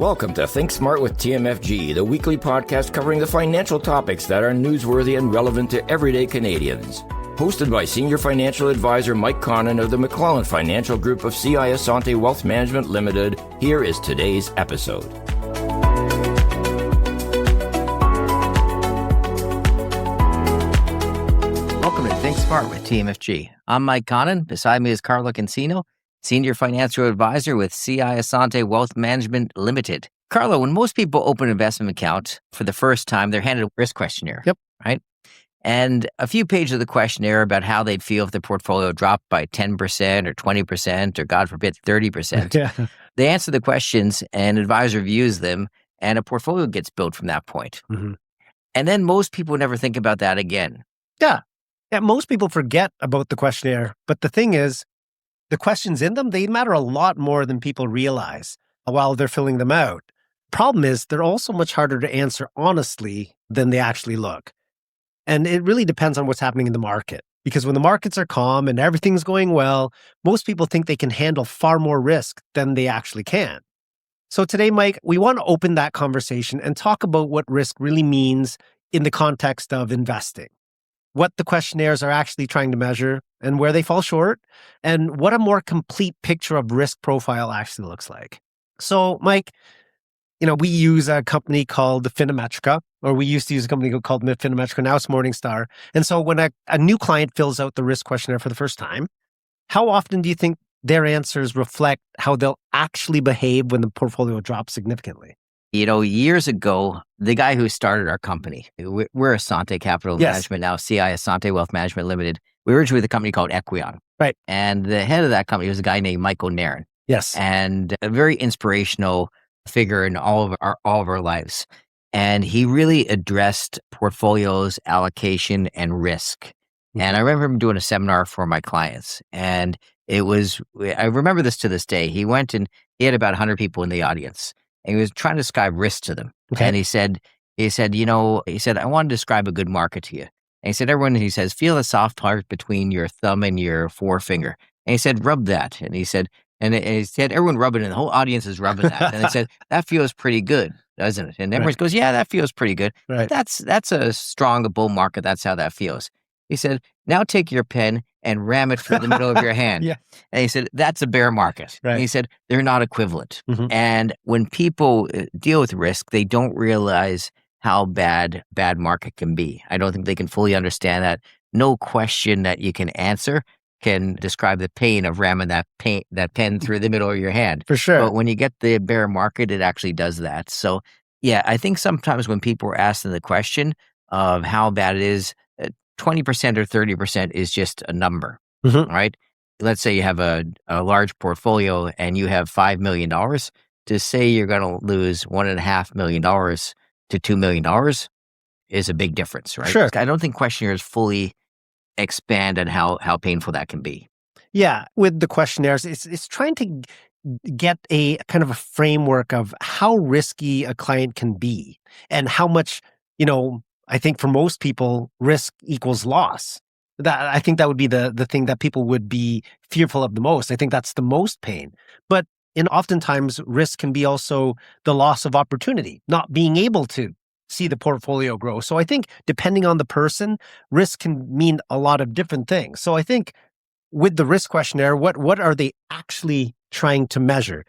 Welcome to Think Smart with TMFG, the weekly podcast covering the financial topics that are newsworthy and relevant to everyday Canadians. Hosted by Senior Financial Advisor Mike Connon of the McClellan Financial Group of CI Asante Wealth Management Limited, here is today's episode. Welcome to Think Smart with TMFG. I'm Mike Connon. Beside me is Carlo Cancino, Senior Financial Advisor with CI Asante Wealth Management Limited. Carlo, when most people open an investment account for the first time, they're handed a risk questionnaire. Yep. Right? And a few pages of the questionnaire about how they'd feel if the portfolio dropped by 10% or 20% or, God forbid, 30%. Yeah. They answer the questions, and advisor reviews them, and a portfolio gets built from that point. Mm-hmm. And then most people never think about that again. Yeah. Most people forget about the questionnaire. But the thing is, the questions in them, they matter a lot more than people realize while they're filling them out. Problem is, they're also much harder to answer honestly than they actually look. And it really depends on what's happening in the market. Because when the markets are calm and everything's going well, most people think they can handle far more risk than they actually can. So today, Mike, we want to open that conversation and talk about what risk really means in the context of investing, what the questionnaires are actually trying to measure and where they fall short, and what a more complete picture of risk profile actually looks like. So, Mike, we use a company called Finametrica, or we used to use a company called Finametrica, now it's Morningstar. And so when a new client fills out the risk questionnaire for the first time, how often do you think their answers reflect how they'll actually behave when the portfolio drops significantly? Years ago, the guy who started our company, we're Asante Capital Management now, CI Asante Wealth Management Limited. We were originally with a company called Equion. Right. And the head of that company was a guy named Michael Nairn. Yes. And a very inspirational figure in all of our lives. And he really addressed portfolios, allocation, and risk. Mm-hmm. And I remember him doing a seminar for my clients. And I remember this to this day. He went and he had about 100 people in the audience. And he was trying to describe risk to them. Okay. And he said, I want to describe a good market to you. And he said, he says, feel the soft part between your thumb and your forefinger. And he said, rub that. And he said, everyone rub it, and the whole audience is rubbing that. And they said, that feels pretty good, doesn't it? And everyone goes, yeah, that feels pretty good. Right. That's a strong bull market. That's how that feels. He said, now take your pen and ram it through the middle of your hand. Yeah. And he said, that's a bear market. Right. And he said, they're not equivalent. Mm-hmm. And when people deal with risk, they don't realize how bad market can be. I don't think they can fully understand that. No question that you can answer can describe the pain of ramming that pen through the middle of your hand. For sure. But when you get the bear market, it actually does that. So yeah, I think sometimes when people are asking the question of how bad it is, 20% or 30% is just a number, mm-hmm. right? Let's say you have a large portfolio and you have $5 million. To say you're going to lose $1.5 million to $2 million is a big difference, right? Sure. I don't think questionnaires fully expand on how painful that can be. Yeah, with the questionnaires, it's trying to get a kind of a framework of how risky a client can be and how much, I think for most people, risk equals loss. I think that would be the thing that people would be fearful of the most. I think that's the most pain. But oftentimes, risk can be also the loss of opportunity, not being able to see the portfolio grow. So I think depending on the person, risk can mean a lot of different things. So I think with the risk questionnaire, what are they actually trying to measure?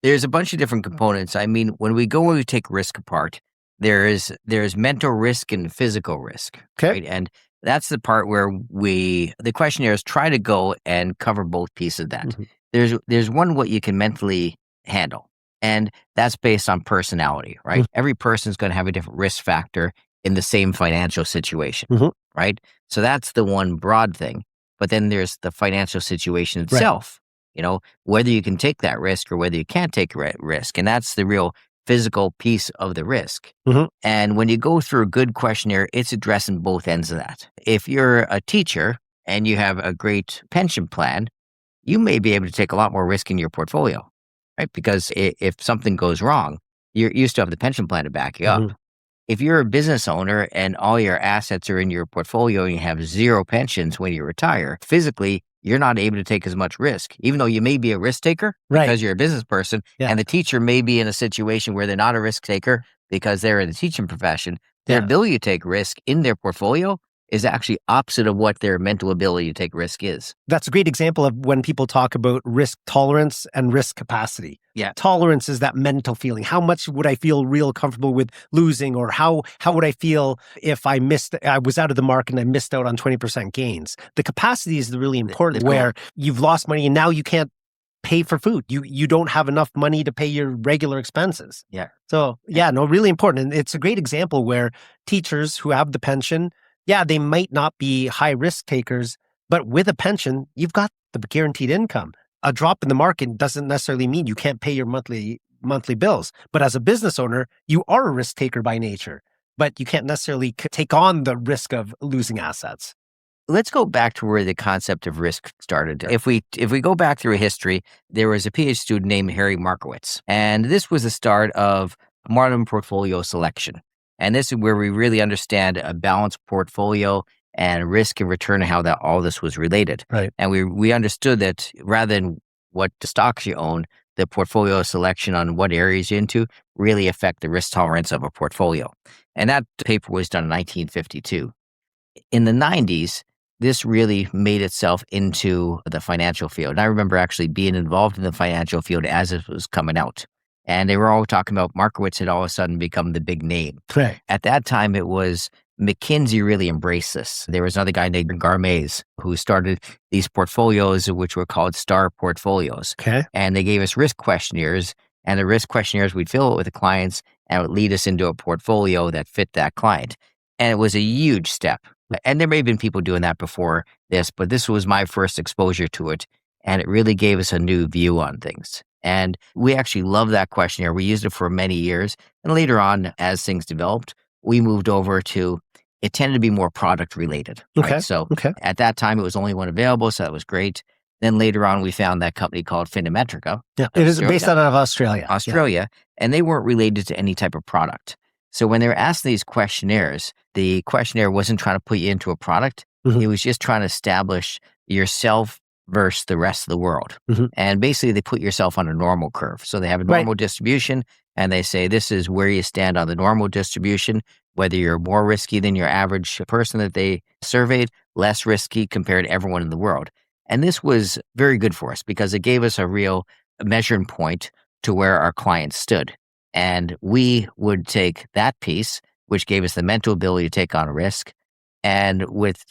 There's a bunch of different components. I mean, when we take risk apart, there's mental risk and physical risk. Okay. Right? And that's the part where the questionnaires try to go and cover both pieces of that. Mm-hmm. There's one what you can mentally handle. And that's based on personality, right? Mm-hmm. Every person's going to have a different risk factor in the same financial situation, mm-hmm. right? So that's the one broad thing. But then there's the financial situation itself, right. Whether you can take that risk or whether you can't take risk. And that's the real physical piece of the risk. Mm-hmm. And when you go through a good questionnaire, it's addressing both ends of that. If you're a teacher and you have a great pension plan, you may be able to take a lot more risk in your portfolio, right? Because if something goes wrong, you still have the pension plan to back you mm-hmm. up. If you're a business owner and all your assets are in your portfolio and you have zero pensions when you retire, physically, you're not able to take as much risk, even though you may be a risk taker Right. because you're a business person, Yeah. and the teacher may be in a situation where they're not a risk taker because they're in the teaching profession. Their ability to take risk in their portfolio is actually opposite of what their mental ability to take risk is. That's a great example of when people talk about risk tolerance and risk capacity. Yeah. Tolerance is that mental feeling. How much would I feel real comfortable with losing, or how would I feel if I was out of the market and I missed out on 20% gains? The capacity is the really important, where you've lost money and now you can't pay for food. You don't have enough money to pay your regular expenses. Yeah. So really important. And it's a great example where teachers who have the pension, they might not be high risk takers, but with a pension, you've got the guaranteed income. A drop in the market doesn't necessarily mean you can't pay your monthly bills. But as a business owner, you are a risk taker by nature, but you can't necessarily take on the risk of losing assets. Let's go back to where the concept of risk started. If we go back through history, there was a PhD student named Harry Markowitz, and this was the start of modern portfolio selection. And this is where we really understand a balanced portfolio and risk and return and how that all this was related. Right. And we understood that rather than what the stocks you own, the portfolio selection on what areas you're into really affect the risk tolerance of a portfolio. And that paper was done in 1952. In the 90s, this really made itself into the financial field. And I remember actually being involved in the financial field as it was coming out. And they were all talking about Markowitz had all of a sudden become the big name. Right. At that time, it was McKinsey really embraced this. There was another guy named Garmaze who started these portfolios, which were called star portfolios. Okay. And they gave us risk questionnaires. And the risk questionnaires, we'd fill it with the clients and it would lead us into a portfolio that fit that client. And it was a huge step. And there may have been people doing that before this, but this was my first exposure to it. And it really gave us a new view on things. And we actually loved that questionnaire. We used it for many years. And later on, as things developed, we moved over to, it tended to be more product related. Okay. Right? So at that time, it was only one available. So that was great. Then later on, we found that company called Finametrica. Yeah, it is based out of Australia. And they weren't related to any type of product. So when they were asking these questionnaires, the questionnaire wasn't trying to put you into a product. Mm-hmm. It was just trying to establish yourself versus the rest of the world. Mm-hmm. And basically, they put yourself on a normal curve. So they have a normal distribution, and they say this is where you stand on the normal distribution, whether you're more risky than your average person that they surveyed, less risky compared to everyone in the world. And this was very good for us because it gave us a real measuring point to where our clients stood. And we would take that piece, which gave us the mental ability to take on a risk. And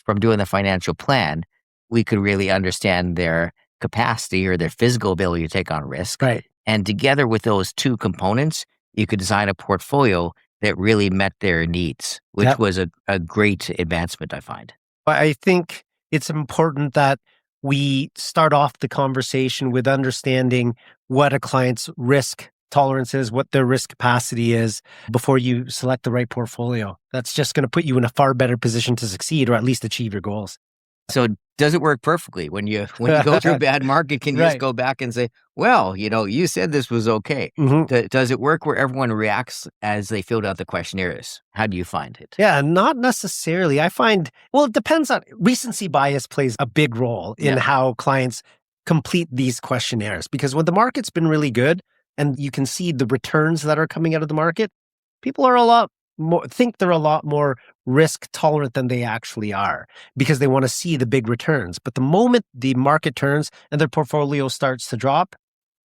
from doing the financial plan, we could really understand their capacity or their physical ability to take on risk. Right. And together with those two components, you could design a portfolio that really met their needs, which was a great advancement, I find. I think it's important that we start off the conversation with understanding what a client's risk tolerance is, what their risk capacity is before you select the right portfolio. That's just going to put you in a far better position to succeed or at least achieve your goals. So does it work perfectly when you go through a bad market? Can you just go back and say, well, you said this was okay. Mm-hmm. Does it work where everyone reacts as they filled out the questionnaires? How do you find it? Yeah, not necessarily. I find, it depends on, recency bias plays a big role in how clients complete these questionnaires, because when the market's been really good and you can see the returns that are coming out of the market, people are think they're a lot more risk tolerant than they actually are because they want to see the big returns. But the moment the market turns and their portfolio starts to drop,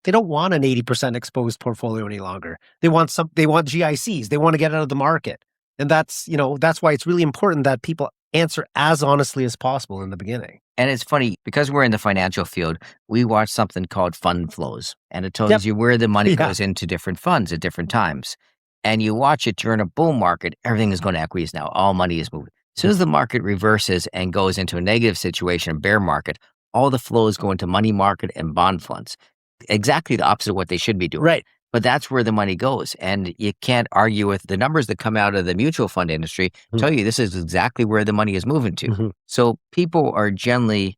they don't want an 80% exposed portfolio any longer. They want GICs. They want to get out of the market. And that's why it's really important that people answer as honestly as possible in the beginning. And it's funny, because we're in the financial field, we watch something called fund flows, and it tells you where the money goes into different funds at different times. And you watch it during a bull market, everything is going to equities now. All money is moving. As soon as the market reverses and goes into a negative situation, a bear market, all the flows go into money market and bond funds. Exactly the opposite of what they should be doing. Right. But that's where the money goes. And you can't argue with the numbers that come out of the mutual fund industry, tell you this is exactly where the money is moving to. Mm-hmm. So people are generally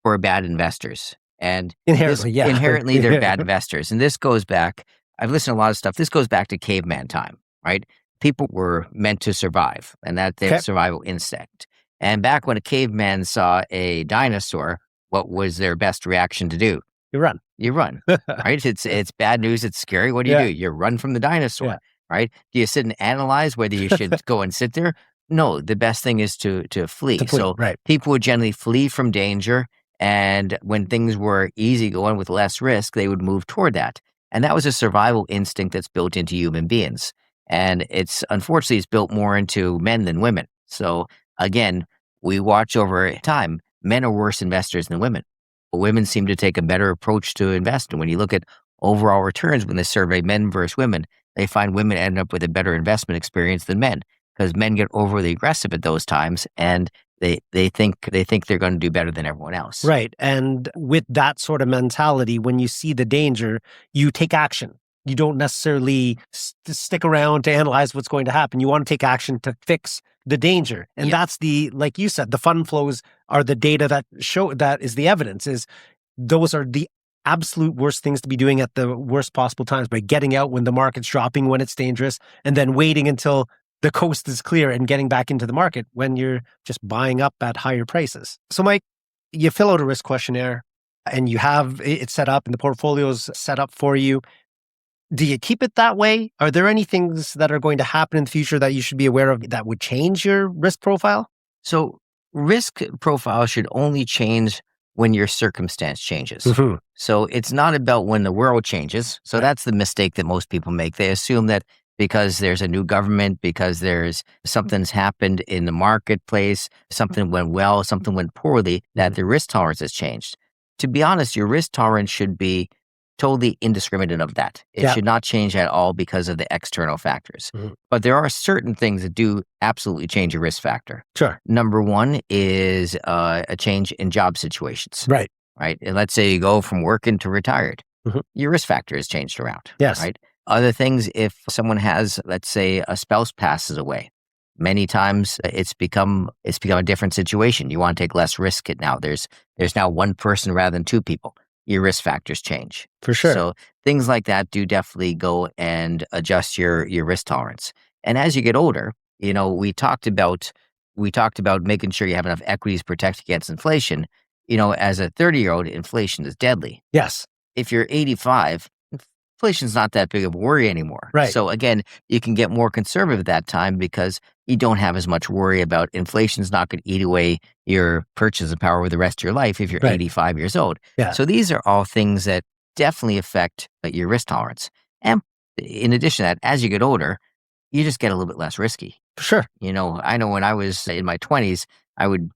or bad investors. And Inherently, they're bad investors. And this goes back, I've listened to a lot of stuff. This goes back to caveman time, right? People were meant to survive, and that's their survival instinct. And back when a caveman saw a dinosaur, what was their best reaction to do? You run. You run, right? It's bad news. It's scary. What do? Yeah. You run from the dinosaur, Yeah. right? Do you sit and analyze whether you should go and sit there? No, the best thing is to flee. To flee, So right. people would generally flee from danger. And when things were easy going with less risk, they would move toward that. And that was a survival instinct that's built into human beings. And unfortunately, it's built more into men than women. So again, we watch over time, men are worse investors than women. But women seem to take a better approach to invest. And when you look at overall returns, when they survey men versus women, they find women end up with a better investment experience than men, because men get overly aggressive at those times, and they think they're going to do better than everyone else. Right. And with that sort of mentality, when you see the danger, you take action. You don't necessarily stick around to analyze what's going to happen. You want to take action to fix the danger. And that's like you said, the fund flows are the data that is the evidence. Those are the absolute worst things to be doing at the worst possible times, by getting out when the market's dropping, when it's dangerous, and then waiting until the coast is clear and getting back into the market when you're just buying up at higher prices. So Mike, you fill out a risk questionnaire and you have it set up and the portfolio's set up for you. Do you keep it that way? Are there any things that are going to happen in the future that you should be aware of that would change your risk profile? So risk profile should only change when your circumstance changes. Mm-hmm. So it's not about when the world changes. So that's the mistake that most people make. They assume that because there's a new government, because something's happened in the marketplace, something went well, something went poorly, that the risk tolerance has changed. To be honest, your risk tolerance should be totally indiscriminate of that. It should not change at all because of the external factors. Mm-hmm. But there are certain things that do absolutely change your risk factor. Sure. Number one is a change in job situations. Right. Right. And let's say you go from working to retired. Mm-hmm. Your risk factor has changed around. Yes. Right. Other things, if someone has, let's say, a spouse passes away, many times it's become a different situation. You want to take less risk now. There's now one person rather than two people. Your risk factors change. For sure. So things like that do definitely go and adjust your risk tolerance. And as you get older, we talked about making sure you have enough equities to protect against inflation. As a 30-year-old, inflation is deadly. Yes. If you're 85, inflation's not that big of a worry anymore. Right. So again, you can get more conservative at that time because you don't have as much worry about inflation's not going to eat away your purchasing power with the rest of your life if you're 85 years old. Yeah. So these are all things that definitely affect your risk tolerance. And in addition to that, as you get older, you just get a little bit less risky. Sure. I know when I was in my 20s, I would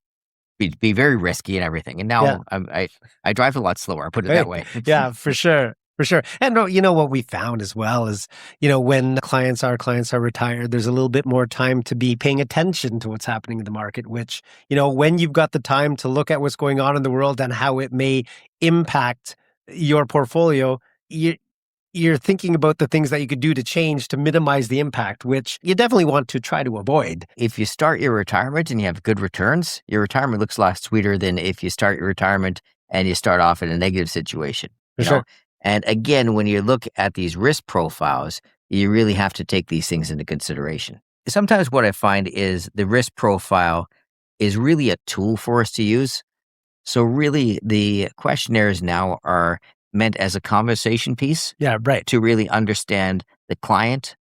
be very risky and everything. And now I drive a lot slower, I'll put it that way. Yeah, for sure. For sure. And what we found as well is, when clients are retired, there's a little bit more time to be paying attention to what's happening in the market, which, when you've got the time to look at what's going on in the world and how it may impact your portfolio, you're thinking about the things that you could do to change to minimize the impact, which you definitely want to try to avoid. If you start your retirement and you have good returns, your retirement looks a lot sweeter than if you start your retirement and you start off in a negative situation. For sure. And again, when you look at these risk profiles, you really have to take these things into consideration. Sometimes what I find is the risk profile is really a tool for us to use. So really, the questionnaires now are meant as a conversation piece. Yeah, right. To really understand the client,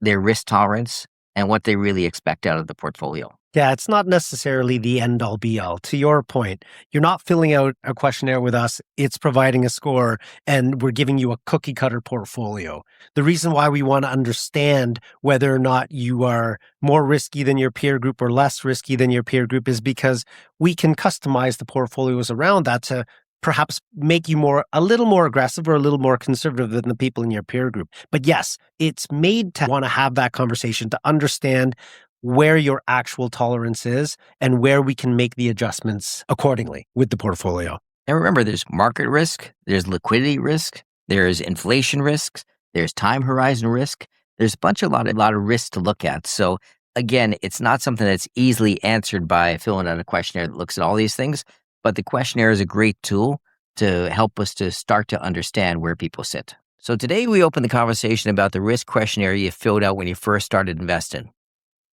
their risk tolerance, and what they really expect out of the portfolio. Yeah, it's not necessarily the end all be all. To your point, you're not filling out a questionnaire with us. It's providing a score and we're giving you a cookie cutter portfolio. The reason why we want to understand whether or not you are more risky than your peer group or less risky than your peer group is because we can customize the portfolios around that to perhaps make you a little more aggressive or a little more conservative than the people in your peer group. But yes, it's made to want to have that conversation to understand where your actual tolerance is and where we can make the adjustments accordingly with the portfolio. And remember, there's market risk, there's liquidity risk, there's inflation risks, there's time horizon risk. There's a lot of risks to look at. So again, it's not something that's easily answered by filling out a questionnaire that looks at all these things, but the questionnaire is a great tool to help us to start to understand where people sit. So today we open the conversation about the risk questionnaire you filled out when you first started investing.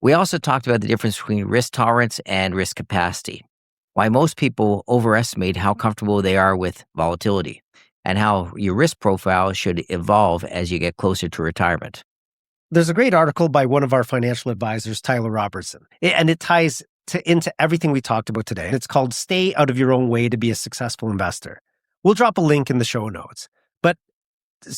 We also talked about the difference between risk tolerance and risk capacity, why most people overestimate how comfortable they are with volatility, and how your risk profile should evolve as you get closer to retirement. There's a great article by one of our financial advisors, Tyler Robertson, and it ties into everything we talked about today. It's called Stay Out of Your Own Way to Be a Successful Investor. We'll drop a link in the show notes. But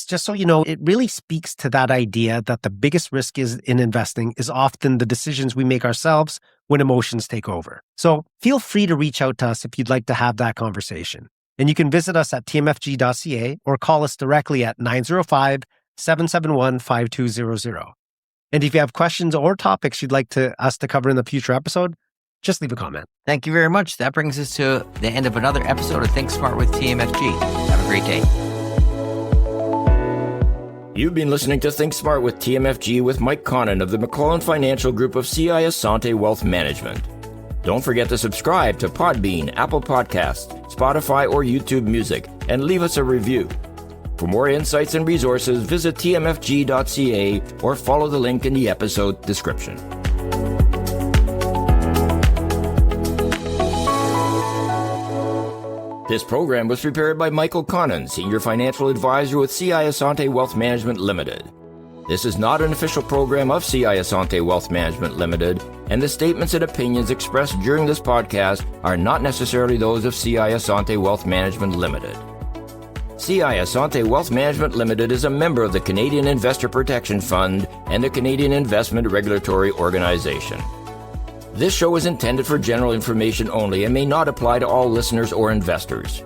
just so you know, it really speaks to that idea that the biggest risk in investing is often the decisions we make ourselves when emotions take over. So feel free to reach out to us if you'd like to have that conversation. And you can visit us at tmfg.ca or call us directly at 905-771-5200. And if you have questions or topics you'd like us to cover in the future episode, just leave a comment. Thank you very much. That brings us to the end of another episode of Think Smart with TMFG. Have a great day. You've been listening to Think Smart with TMFG with Mike Connon of the McClellan Financial Group of CI Asante Wealth Management. Don't forget to subscribe to Podbean, Apple Podcasts, Spotify, or YouTube Music, and leave us a review. For more insights and resources, visit tmfg.ca or follow the link in the episode description. This program was prepared by Michael Connon, Senior Financial Advisor with CI Asante Wealth Management Limited. This is not an official program of CI Asante Wealth Management Limited, and the statements and opinions expressed during this podcast are not necessarily those of CI Asante Wealth Management Limited. CI Asante Wealth Management Limited is a member of the Canadian Investor Protection Fund and the Canadian Investment Regulatory Organization. This show is intended for general information only and may not apply to all listeners or investors.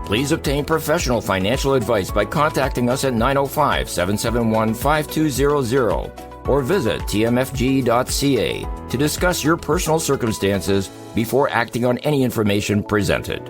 Please obtain professional financial advice by contacting us at 905-771-5200 or visit tmfg.ca to discuss your personal circumstances before acting on any information presented.